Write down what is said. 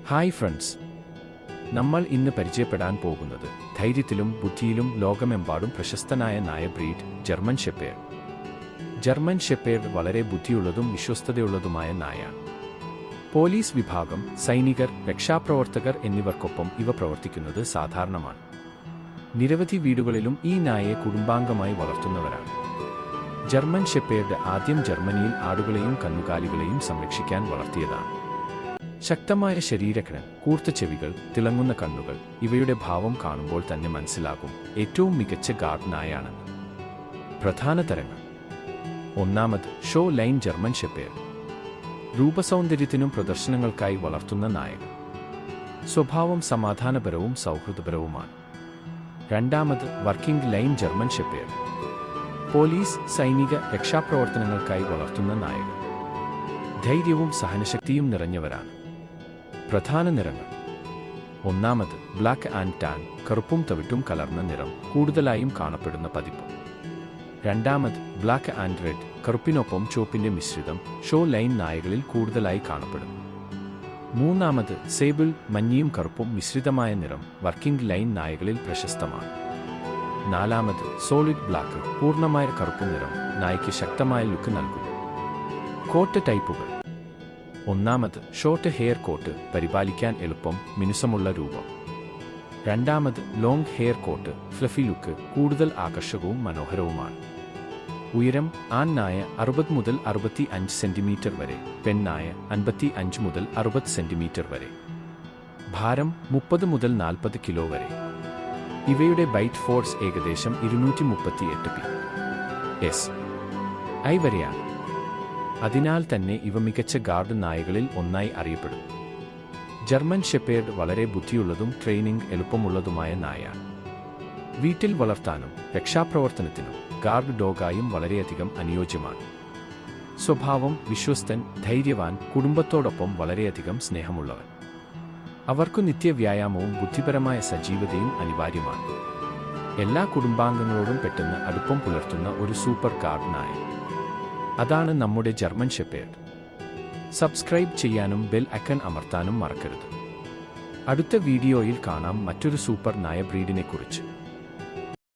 Hi friends, നമ്മൾ ഇന്ന് പരിചയപ്പെടാൻ പോകുന്നത് ധൈര്യത്തിലും ബുദ്ധിയിലും ലോകമെമ്പാടും പ്രശസ്തനായ നായ breed German shepherd. German shepherd വളരെ ബുദ്ധിയുള്ളതും വിശ്വസ്തതയുള്ളതുമായ നായാണ്. പോലീസ് വിഭാഗം, സൈനികർ, രക്ഷാപ്രവർത്തകർ എന്നിവർക്കൊപ്പം ഇവ പ്രവർത്തിക്കുന്നത് സാധാരണമാണ്. നിരവധി വീടുകളിലും ഈ നായയെ കുടുംബാംഗമായി വളർത്തുന്നവരാണ്. ജർമ്മൻ ഷെപ്പേർഡ് ആദ്യം ജർമ്മനിയിൽ ആടുകളെയും കന്നുകാലികളെയും സംരക്ഷിക്കാൻ വളർത്തിയതാണ്. ശക്തമായ ശരീരഘടന, കൂർത്ത ചെവികൾ, തിളങ്ങുന്ന കണ്ണുകൾ, ഇവയുടെ ഭാവം കാണുമ്പോൾ തന്നെ മനസ്സിലാകും ഏറ്റവും മികച്ച ഗാർഡ് നായയാണെന്ന്. പ്രധാന തരങ്ങൾ: ഒന്നാമത്, ഷോ ലൈൻ ജർമ്മൻ ഷെപ്പേർഡ്. രൂപസൗന്ദര്യത്തിനും പ്രദർശനങ്ങൾക്കായി വളർത്തുന്ന നായകൾ. സ്വഭാവം സമാധാനപരവും സൗഹൃദപരവുമാണ്. രണ്ടാമത്, working line German shepherd. Police, സൈനിക, രക്ഷാപ്രവർത്തനങ്ങൾക്കായി വളർത്തുന്ന നായകൾ. ധൈര്യവും സഹനശക്തിയും നിറഞ്ഞവരാണ്. പ്രധാന നിറങ്ങൾ: ഒന്നാമത്, ബ്ലാക്ക് ആൻഡ് ടാൻ, കറുപ്പും തവിട്ടും കലർന്ന നിറം, കൂടുതലായും കാണപ്പെടുന്ന പതിപ്പ്. രണ്ടാമത്, ബ്ലാക്ക് ആൻഡ് റെഡ്, കറുപ്പിനൊപ്പം ചുവപ്പിന്റെ മിശ്രിതം, ഷോ ലൈൻ നായകളിൽ കൂടുതലായി കാണപ്പെടുന്നു. മൂന്നാമത്, സേബിൾ, മഞ്ഞയും കറുപ്പും മിശ്രിതമായ നിറം, വർക്കിംഗ് ലൈൻ നായകളിൽ പ്രശസ്തമാണ്. നാലാമത്, സോളിഡ് ബ്ലാക്ക്, പൂർണ്ണമായ കറുപ്പ് നിറം, നായ്ക്ക് ശക്തമായ ലുക്ക് നൽകുന്നു. കോട്ട് ടൈപ്പുകൾ: ഒന്നാമത്, ഷോർട്ട് ഹെയർ കോട്ട്, പരിപാലിക്കാൻ എളുപ്പം, മിനുസമുള്ള രൂപം. രണ്ടാമത്, long hair coat, fluffy look, കൂടുതൽ ആകർഷകവും മനോഹരവുമാണ്. ഉയരം: ആൺ നായ 60 മുതൽ 65 സെന്റിമീറ്റർ വരെ, പെണ്ണായ 55 മുതൽ 60 സെന്റിമീറ്റർ വരെ. ഭാരം: 30 മുതൽ 40 കിലോ വരെ. ഇവയുടെ ബൈറ്റ് ഫോഴ്സ് ഏകദേശം 238 psi വരെയാണ്. അതിനാൽ തന്നെ ഇവ മികച്ച ഗാർഡ് നായകളിൽ ഒന്നായി അറിയപ്പെടുന്നു. ജർമ്മൻ ഷെപ്പേർഡ് വളരെ ബുദ്ധിയുള്ളതും ട്രെയിനിംഗ് എളുപ്പമുള്ളതുമായ നായയാണ്. വീട്ടിൽ വളർത്താനും രക്ഷാപ്രവർത്തനത്തിനും ഗാർഡ് ഡോഗായും വളരെയധികം അനുയോജ്യമാണ്. സ്വഭാവം: വിശ്വസ്തൻ, ധൈര്യവാൻ, കുടുംബത്തോടൊപ്പം വളരെയധികം സ്നേഹമുള്ളവൻ. അവർക്കു നിത്യവ്യായാമവും ബുദ്ധിപരമായ സജീവതയും അനിവാര്യമാണ്. എല്ലാ കുടുംബാംഗങ്ങളോടും പെട്ടെന്ന് അടുപ്പം പുലർത്തുന്ന ഒരു സൂപ്പർ ഗാർഡ് നായ. അതാണ് നമ്മുടെ ജർമ്മൻ ഷെപ്പേർഡ്. സബ്സ്ക്രൈബ് ചെയ്യാനും ബെൽ ഐക്കൺ അമർത്താനും മറക്കരുത്. അടുത്ത വീഡിയോയിൽ കാണാം മറ്റൊരു സൂപ്പർ നായ ബ്രീഡിനെക്കുറിച്ച്.